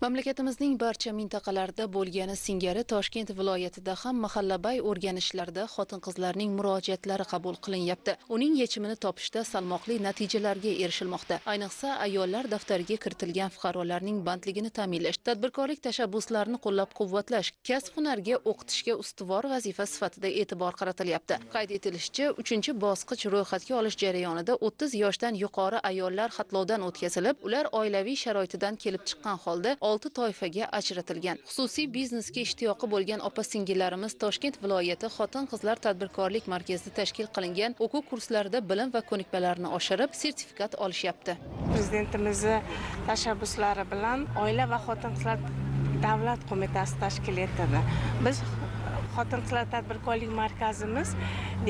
Mamlakatimizning barcha mintaqalarida bo'lgani singari Toshkent viloyatida ham mahallabay o'rganishlarda xotin-qizlarning murojaatlari qabul qilinyapti. Uning yechimini topishda salmoqli natijalarga erishilmoqda. Ayniqsa, ayollar daftariga kiritilgan fuqarolarning bandligini ta'minlash, tadbirkorlik tashabbuslarini qo'llab-quvvatlash, kasb-hunarga o'qitishga ustuvor vazifa sifatida e'tibor qaratilyapti. Qayd etilishicha, 3-bosqich ro'yxatga olish jarayonida 30 yoshdan yuqori ayollar xatlovdan o'tkazilib, ular oilaviy sharoitidan kelib chiqqan holda 6 toifaga ajratilgan. Xususiy biznesga ishtiyoqi bo'lgan opa-singillarimiz Toshkent viloyati xotin-qizlar tadbirkorlik markazida tashkil qilingan o'quv kurslarida bilim va ko'nikmalarini oshirib, sertifikat olishyapti. Prezidentimizning tashabbuslari bilan Oila va xotin-qizlar davlat qo'mitasi tashkil etildi. Biz xotin-qizlar tadbirkorlik markazimiz,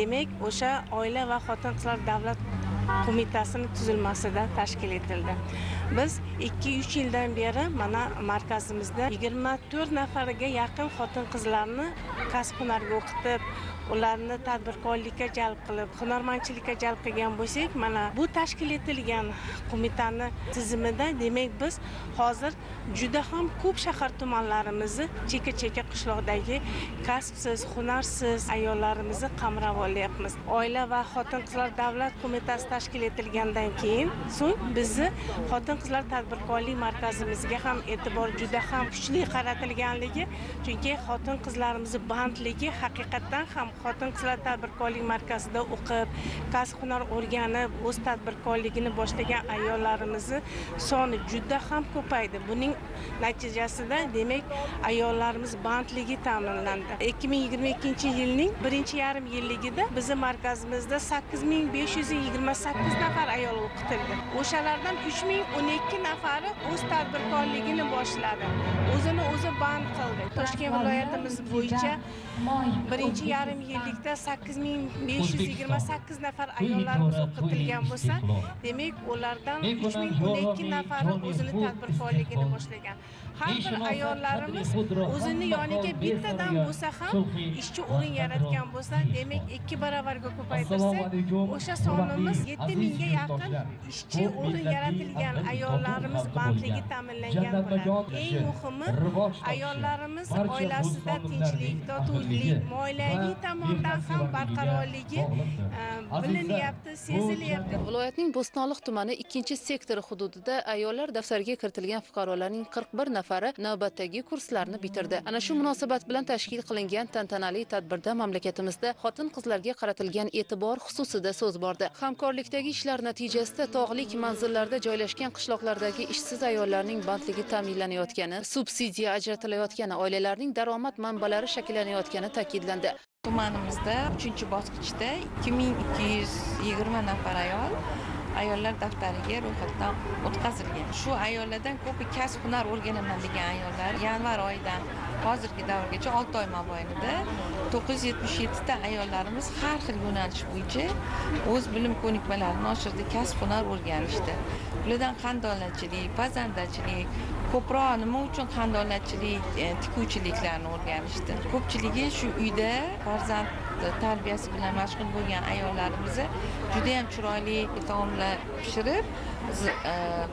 demak, o'sha Oila va xotin-qizlar davlat qo'mitasining tuzilmasida tashkil etildi. Biz 2-3 yildan beri mana markazimizda 24 nafarga yaqin xotin-qizlarni kasb-hunarga o'qitib, ularni tadbirkorlikka jalb qilib, hunarmandchilikka jalb qilgan bo'lsak, mana bu tashkil etilgan qo'mitani tizimida, demak, biz hozir juda ham ko'p shahar tumanlarimizni cheka-cheka qishloqdagi kasbsiz, hunarsiz ayollarimizni qamrab olyapmiz. Oila va xotin-qizlar davlat qo'mitasi tashkil etilgandan keyin so'ng bizni xotin-qizlar tadbirkorlik markazimizga ham e'tibor juda ham kuchli qaratilganligi, chunki xotin-qizlarimiz bandligi haqiqatan ham xotin-qizlar tadbirkorlik markazida o'qib, kasb-hunar o'rganib, o'z tadbirkorligini boshlagan ayollarimizni soni juda ham ko'paydi. Buning natijasida, demak, ayollarimiz bandligi ta'minlandi. 2022-yilning 1,5-yilligida bizning markazimizda 8528 nafar ayol o'qitildi. O'shalardan 3012 nafari o'z tadbirkorligini boshladi. O'zini o'zi band qildi. Toshkent viloyatimiz bo'yicha 1,5-yillikda 8528 nafar ayollarimiz o'qitilgan bo'lsa, demak, ulardan 3012 nafari o'zini tadbirkorligini boshlagan. Har bir ayollarimiz o'zini yoniga bittadan bo'lsa ham ishchi o'rin yaratgan bo'lsa, demak, 2 baravarga ko'paytirsak, o'sha sonimiz 7000 ga yaqin ishchi o'rin yaratilgan ayollarimiz bandligi ta'minlangan bo'ladi. Eng muhimi, ayollarimiz oilasida tinchlik, totuvlik, moliyaviy tomondan ham barqarorligi bilinyapti, sezilyapti. Viloyatning Bo'stonliq tumani 2-sektor hududida ayollar daftariga kiritilgan fuqarolarning 41 nafari navbatdagi kurslarni bitirdi. Ana shu munosabat bilan tashkil qilingan tantanali tadbirda mamlakatimizda xotin-qizlarga qaratilgan e'tibor xususida so'z bordi. Hamkorlikdagi ishlar natijasida tog'lik manzillarda joylashgan qishloqlardagi ishsiz ayollarning bandligi ta'minlanayotgani, subsidiya ajratilayotgani, oilalarning daromad manbalari shakllanayotgani ta'kidlandi. Tumanimizda 3-bosqichda 2220 nafar ayollar daftariga ro'yxatdan o'tkazilgan. Shu ayollardan ko'pi kasb-hunar o'rganaman degan ayollar yanvar oyidan hozirgi davrgacha 6 oy mobaynida 977 ta ayollarimiz har xil yo'nalish bo'yicha o'z bilim ko'nikmalarini oshirdi, kasb-hunar o'rganishdi. Ulardan qandolatchilik, pazandachilik, ko'proq nima uchun qandolatchilik, tikuvchiliklarni o'rganishdi. Ko'pchiligi shu uyda farzand tarbiyasi bilan mashg'ul bo'lgan ayollarimiz juda ham chiroyli taomlar pishirib,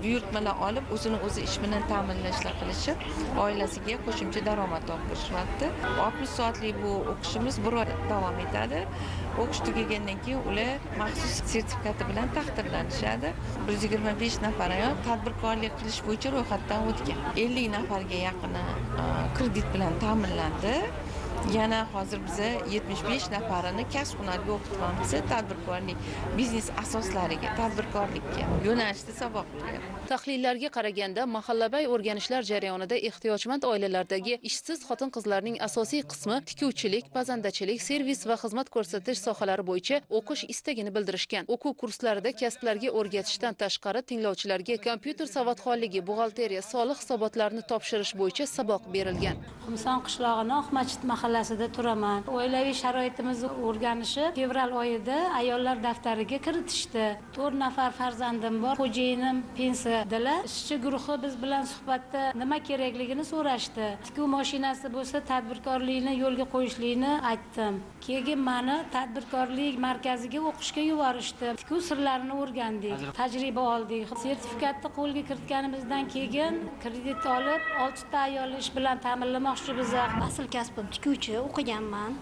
buyurtmalar olib, o'zini o'zi ish bilan ta'minlashlar qilishib, oilasiga qo'shimcha daromad topishmoqda. 60 soatlik bu o'qishimiz 1 oy davom etadi. O'qish tugagandan keyin ular maxsus sertifikati bilan taqdirlanishadi. 125 nafar ayol tadbirkorlik qilish bo'yicha ro'yxatdan o'tgan. 50 nafarga yaqini kredit bilan ta'minlandi. Yana hozir biza 75 nafarini kasb-hunarga o'qitamiz, tadbirkorlik, biznes asoslariga, tadbirkorlikka yo'nalishda saboq beryapmiz. Tahlillarga qaraganda, mahallabay o'rganishlar jarayonida ehtiyojmand oilalardagi ishsiz xotin-qizlarning asosiy qismi tikuvchilik, pazandachilik, servis va xizmat ko'rsatish sohalari bo'yicha o'qish istagini bildirishgan. O'quv kurslarida kasblarga o'rgatishdan tashqari tinglovchilarga kompyuter savodxonligi, buxgalteriya, soliq hisobotlarini topshirish bo'yicha saboq berilgan. Xumson qishlog'ining Oqmachit mahallasida turaman. Oilaviy sharoitimizni o'rganishi fevral oyida ayollar daftariga kiritishdi. 4 nafar farzandim bor. Xo'jayinim pensiyadalar. Ishchi guruhi biz bilan suhbatda nima kerakligini so'rashdi. Tikuv mashinasi bo'lsa tadbirkorlikni yo'lga qo'yishlikni aytdim. Keyin meni tadbirkorlik markaziga o'qishga yuborishdi. Tikuv sirlarini o'rgandik, tajriba oldik. Sertifikatni qo'lga kiritganimizdan keyin kredit olib 6 ta ayol ish bilan ta'minlamoqchimiz. Asl kasbim tikuvchi, o'qiganman.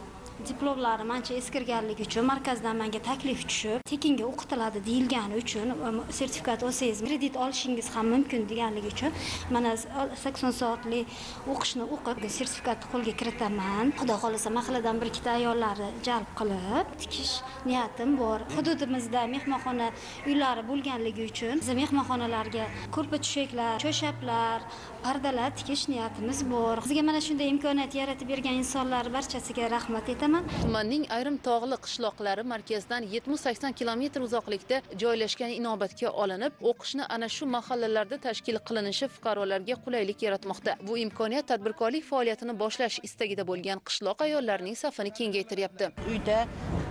Diplomlarim ancha eskirganligi uchun markazdan menga taklif tushib, tekinga o'qitiladi deyilgani uchun sertifikat olsangiz kredit olishingiz ham mumkin deganligi uchun mana 80 soatlik o'qishni o'qib sertifikatni qo'lga kiritaman. Xudo xolasa mahalladan bir ikkita ayollarni jalb qilib tikish niyatim bor. Hududimizda mehmonxona uylari bo'lganligi uchun biz mehmonxonalarga ko'rpa tushaklar, cho'shaplar, pardalar tikish niyatimiz bor. Bizga mana shunday imkoniyat yaratib bergan insonlar barchasiga rahmat aytaman. Tumanning ayrim tog'li qishloqlari markazdan 70-80 kilometr uzoqlikda joylashgani inobatga olinib, o'qishni ana shu mahallalarda tashkil qilinishi fuqarolarga qulaylik yaratmoqda. Bu imkoniyat tadbirkorlik faoliyatini boshlash istagida bo'lgan qishloq ayollarining safini kengaytiryapti. Uyda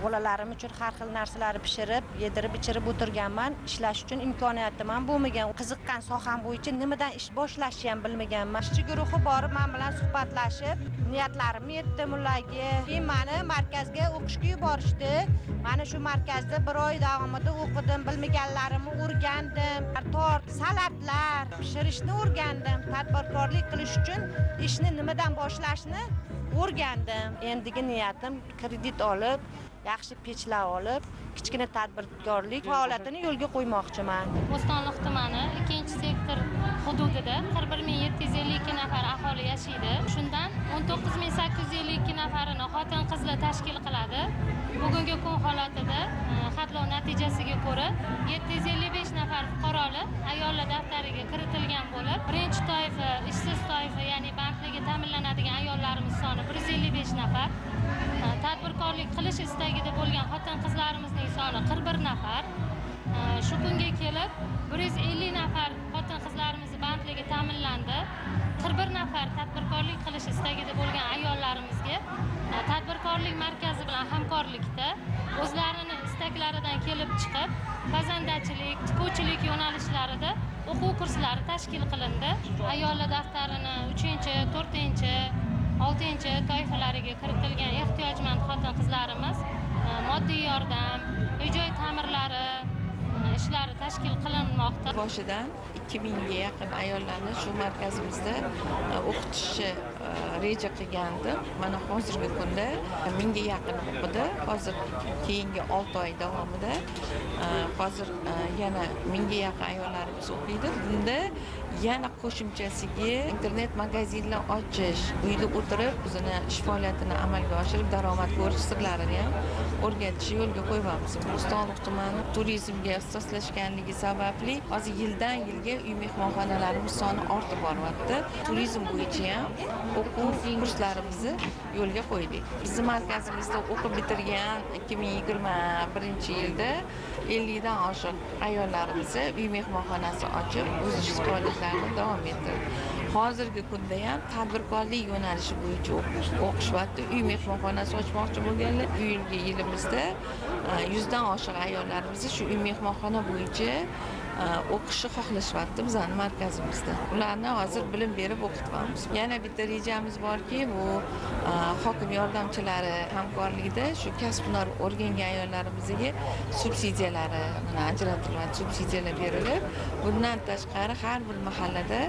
bolalarim uchun har xil narsalarni pishirib, yedirib, ichirib o'tirganman. Ishlash uchun imkoniyatim ham bo'lmagan. Qiziqqan soham bo'yicha nimadan ish boshlashni ham bilmaganman. Ishchi guruhi borib, men bilan suhbatlashib, niyatlarimni aytdim ularga. Keyin meni markazga o'qishga yuborishdi. Mana shu markazda 1 oy davomida o'qidim, bilmaganlarimni o'rgandim. Tort, salatlar pishirishni o'rgandim. Tadbirkorlik qilish uchun ishni nimadan boshlashni o'rgandim. Endigi niyatim kredit olib, yaxshi pechlar olib, kichkina tadbirkorlik faoliyatini yo'lga qo'ymoqchiman. Bo'stonliq tumani 2-sektor hududida 41752 nafar aholi yashaydi. Shundan 19852 nafarini xotin-qizlar tashkil qiladi. Bugungi kun holatida xatlov natijasiga ko'ra 755 nafar fuqarolar ayollar daftariga kiritilgan bo'lib, birinchi toifa ishsiz toifa, ya'ni bandligi ta'minlanadigan ayollarimiz soni 155 nafar. Tadbirkorlik qilish istagida bo'lgan xotin-qizlarimizning soni 41 nafar. Shu kunga kelib 150 nafar xotin-qizlarimiz bandligi ta'minlandi. 41 nafar tadbirkorlik qilish istagida bo'lgan ayollarimizga tadbirkorlik markazi bilan hamkorlikda o'zlarining istaklaridan kelib chiqib, pazandachilik, tikuvchilik yo'nalishlarida o'quv kurslari tashkil qilindi. Ayollar daftarini 3-chi, 4-chi, 6-chi toifalariga kiritilgan ehtiyojmand xotin-qizlarimiz moddiy yordam, uy-joy ta'mirlari ishlari tashkil qilinmoqda. Boshidan 2000 ga yaqin ayollarni shu markazimizda o'qitishni reja qilgandim. Mana hozirgi kunda 1000 ga yaqin o'qidi. Hozir keyingi 6 oy davomida hozir yana 1000 ga yaqin ayollarimiz o'qiydi. Bunda yana qo'shimchasiga internet magazinlar ochish, uyda o'tirib o'zini ish faoliyatini amalga oshirib daromad ko'rish sirlarini ham o'rgatishni yo'lga qo'yamiz. Bo'stonliq tumani turizmga ixtisoslashganligi sababli hozir yildan yilga uy mehmonxonalarimiz soni ortib boryapti. Turizm bo'yicha ham o'quv kurslarimizni yo'lga qo'ydik. Bizning markazimizda o'qib bitirgan 2021-yilda 50 dan oshiq ayollarimiz uy mehmonxonasi ochib o'z ish faoliyatlarini davom ettirdi. Hozirgi kunda ham tadbirkorlik yo'nalishi bo'yicha o'qish vaqtida uy mehmonxonasi ochmoqchi bo'lganlar, bu yilgi yilimizda 100 dan oshiq ayollarimiz shu uy mehmonxona bo'yicha o'qishni xohlashyapti bizning markazimizda. Ularni hozir bilim berib o'qityapmiz. Yana bitta rejamiz borki, bu hokim yordamchilari hamkorligida shu kasb-hunar o'rgangan ayollarimizga subsidiyalari ajratiladi, subsidiyalar berilib, bundan tashqari har bir mahallada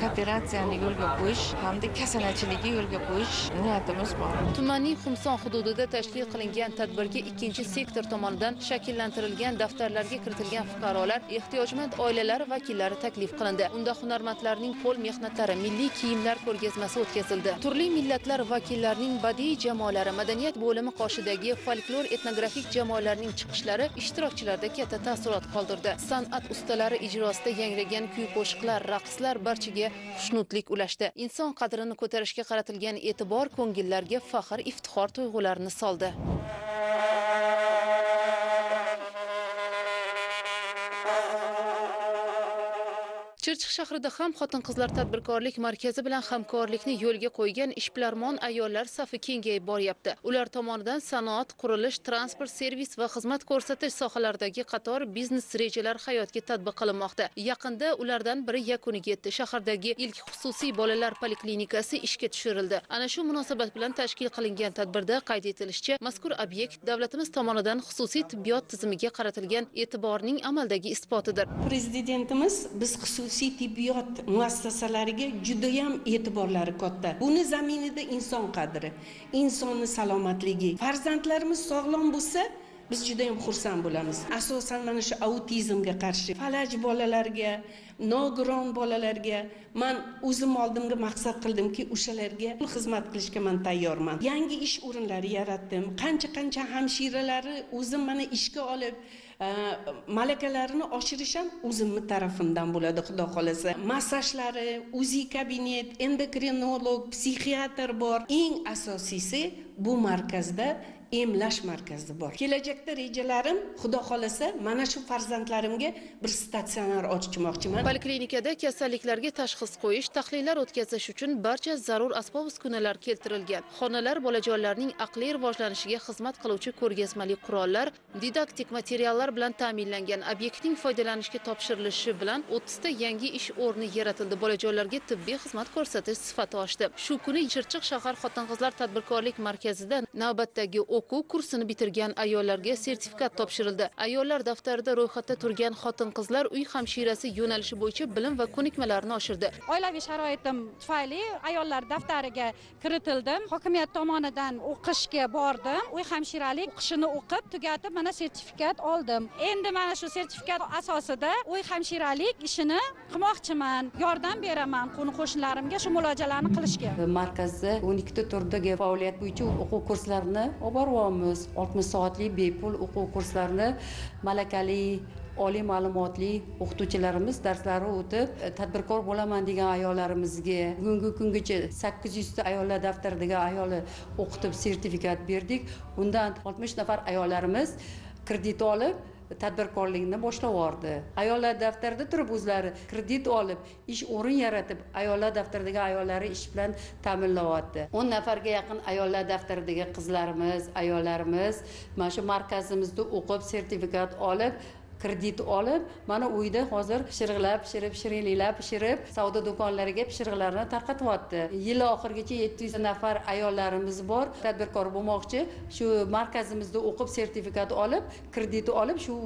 kooperatsiyani yo'lga qo'yish hamda kasanachilikka yo'lga qo'yish niyatimiz bor. Tumanning Xumson hududida tashkil qilingan tadbirga 2-sektor tomonidan shakllantirilgan daftarlarga kiritilgan fuqarolar ehtiyojmand oilalar vakillari taklif qilindi. Unda hunarmandlarning qo'l mehnatlari, milliy kiyimlar ko'rgazmasi o'tkazildi. Turli millatlar vakillarining badiiy jamoalari, madaniyat bo'limi qoshidagi folklor etnografik jamoalarning chiqishlari ishtirokchilarda katta taassurot qoldirdi. San'at ustalari ijrosida yangragan kuy-qo'shiqlar, raqslar barchaga xushnudlik ulashdi. Inson qadrini ko'tarishga qaratilgan e'tibor ko'ngillarga faxr, iftixor tuyg'ularini soldi. Chirchiq shahrida ham xotin-qizlar tadbirkorlik markazi bilan hamkorlikni yo'lga qo'ygan ishbilarmon ayollar safi kengayib boryapti. Ular tomonidan sanoat, qurilish, transport, servis va xizmat ko'rsatish sohalaridagi qator biznes rejalar hayotga tatbiq qilinmoqda. Yaqinda ulardan biri yakuniga yetdi. Shahardagi ilk xususiy bolalar poliklinikasi ishga tushirildi. Ana shu munosabat bilan tashkil qilingan tadbirda qayd etilishicha, mazkur obyekt davlatimiz tomonidan xususiy tibbiyot tizimiga qaratilgan e'tiborning amaldagi isbotidir. Prezidentimiz biz xususiy tibbiyot muassasalariga juda ham e'tiborlari katta. Buni zaminida inson qadri, insonni salomatligi, farzandlarimiz sog'lom bo'lsa, biz juda ham xursand bo'lamiz. Asosan mana shu autizmga qarshi falaj bolalarga, nogiron bolalarga men o'zim oldimga maqsad qildimki, o'shalarga xizmat qilishga men tayyorman. Yangi ish o'rinlari yaratdim. Qancha hamshiralari o'zim mana ishga olib malakalarini oshirish ham o'zimning tarafimdan bo'ladi, xudo xolasa. Massajlari, o'zi kabinet, endokrinolog, psixiatr bor. Eng asosiysi bu markazda emlash markazi bor. Kelajakda rejalarim, xudo xolasa, mana shu farzandlarimga bir statsionar ochmoqchiman. Poliklinikada kasalliklarga tashxis qo'yish, tahlillar o'tkazish uchun barcha zarur asbob-uskunalar keltirilgan. Xonalar bolajonlarning aqliy rivojlanishiga xizmat qiluvchi ko'rgazmali qurollar, didaktik materiallar bilan ta'minlangan. Obyektning foydalanishga topshirilishi bilan 30 ta yangi ish o'rni yaratildi. Bolajonlarga tibbiy xizmat ko'rsatish sifati oshdi. Shu kuni Chirchiq shahar xotin-qizlar tadbirkorlik markazida navbatdagi o'quv kursini bitirgan ayollarga sertifikat topshirildi. Ayollar daftarida ro'yxatda turgan xotin-qizlar uy hamshirasi yo'nalishi bo'yicha bilim va ko'nikmalarini oshirdi. Oilaviy sharoitim tufayli ayollar daftariga kiritildim. Hokimiyat tomonidan o'qishga bordim. Uy hamshiralik o'qishini o'qib, tugatib, mana sertifikat oldim. Endi mana shu sertifikat asosida uy hamshiralik ishini qilmoqchiman. Yordam beraman qo'ni-qo'shnilarimga shu muolajalarni qilishga. Markazda 12 ta turdagi faoliyat bo'yicha o'quv kurslarini olib boramiz. 60 soatlik bepul o'quv kurslarini malakali oliy ma'lumotli o'qituvchilarimiz darslari o'tib, tadbirkor bo'laman degan ayollarimizga bugungi kungacha 800 ta ayollar daftaridagi ayolni o'qitib sertifikat berdik. Undan 60 nafar ayollarimiz kredit olib tadbirkorlikni boshlab yubordi. Ayollar daftarida turib o'zlari kredit olib, ish o'rin yaratib, ayollar daftaridagi ayollari ish bilan ta'minlayapti. 10 nafarga yaqin ayollar daftaridagi qizlarimiz, ayollarimiz mana shu markazimizda o'qib, sertifikat olib, kredit olib, mana uyda hozir shirinliklar pishirib, savdo do'konlariga pishiriqlarni tarqatyapti. Yil oxirigacha 700 nafar ayollarimiz bor, tadbirkor bo'lmoqchi. Shu markazimizda o'qib, sertifikat olib, kredit olib, shu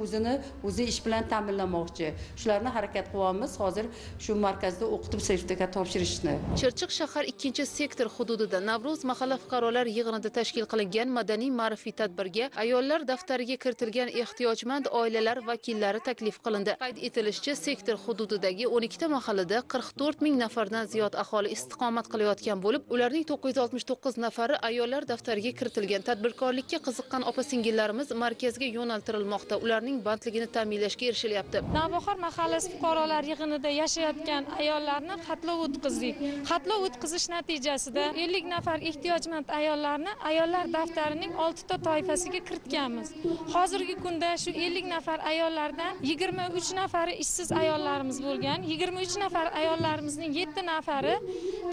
o'zi ish bilan ta'minlamoqchi. Shularni harakat qilyapmiz hozir shu markazda o'qitib sertifikat topshirishni. Chirchiq shahar 2-sektor hududida Navro'z mahalla fuqarolar yig'inida tashkil qilingan madaniy ma'rifiy tadbirga ayollar daftariga kiritilgan ehtiyojmand oilalar vakillari taklif qilindi. Qayd etilishicha, sektor hududidagi 12 ta mahallada 44 ming nafardan ziyod aholi istiqomat qilayotgan bo'lib, ularning 969 nafari ayollar daftariga kiritilgan. Tadbirkorlikka qiziqqan opa-singillarimiz markazga yo'naltirilmoqda. Ularning bandligini ta'minlashga erishilyapti. Navbahor mahallasi fuqarolar yig'inida yashayotgan ayollarni xatlov o'tkazdik. Xatlov o'tkazish natijasida 50 nafar ehtiyojmand ayollarni ayollar daftarining 6 ta toifasiga kiritganmiz. Hozirgi kunda shu 50 nafar ayollardan 23 nafari ishsiz ayollarimiz bo'lgan. 23 nafar ayollarimizning 7 nafari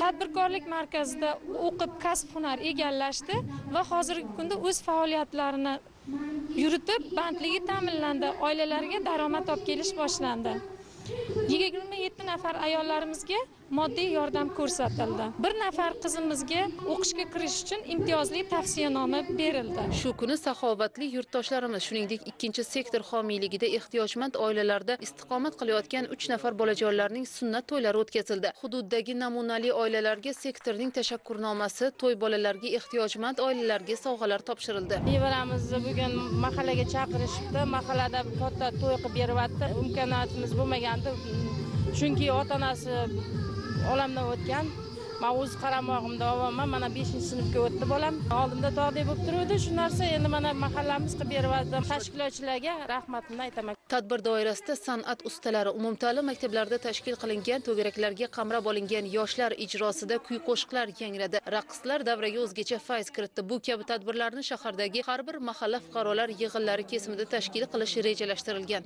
tadbirkorlik markazida o'qib kasb-hunar egallashdi va hozirgi kunda o'z faoliyatlarini yuritib, bandligi ta'minlandi. Oilalariga daromad olib kelish boshlandi. 27 nafar ayollarimizga moddiy yordam ko'rsatildi. Bir nafar qizimizga o'qishga kirish uchun imtiyozli tavsiyanoma berildi. Shu kuni saxovatli yurtdoshlarimiz, shuningdek 2-sektor homiyligida ehtiyojmand oilalarda istiqomat qilayotgan 3 nafar bolajonlarning sunnat to'ylari o'tkazildi. Hududdagi namunali oilalarga sektorning tashakkurnomasi, to'y bolalarga ehtiyojmand oilalarga sovg'alar topshirildi. Nevaramizni bugun mahallaga chaqirishibdi. Mahallada katta to'y qilib beryapti. Imkoniyatimiz bo'lmagandi. Chunki ota-onasi olamdan o'tgan. Men o'z qaramog'imda olman, mana 5-sinfga o'tdi bolam. Oldimda tog'dek bo'lib turuvdi. Shu narsa endi mana mahallamiz qilib beryapti. Tashkilotchilarga rahmatimni aytaman. Tadbir doirasida san'at ustalari, umumta'lim maktablarida tashkil qilingan to'garaklarga qamrab olingan yoshlar ijrosida kuy-qo'shiqlar yangradi. Raqslar davraga o'zgacha fayz kiritdi. Bu kabi tadbirlarni shahardagi har bir mahalla fuqarolar yig'inlari kesimida tashkil qilish rejalashtirilgan.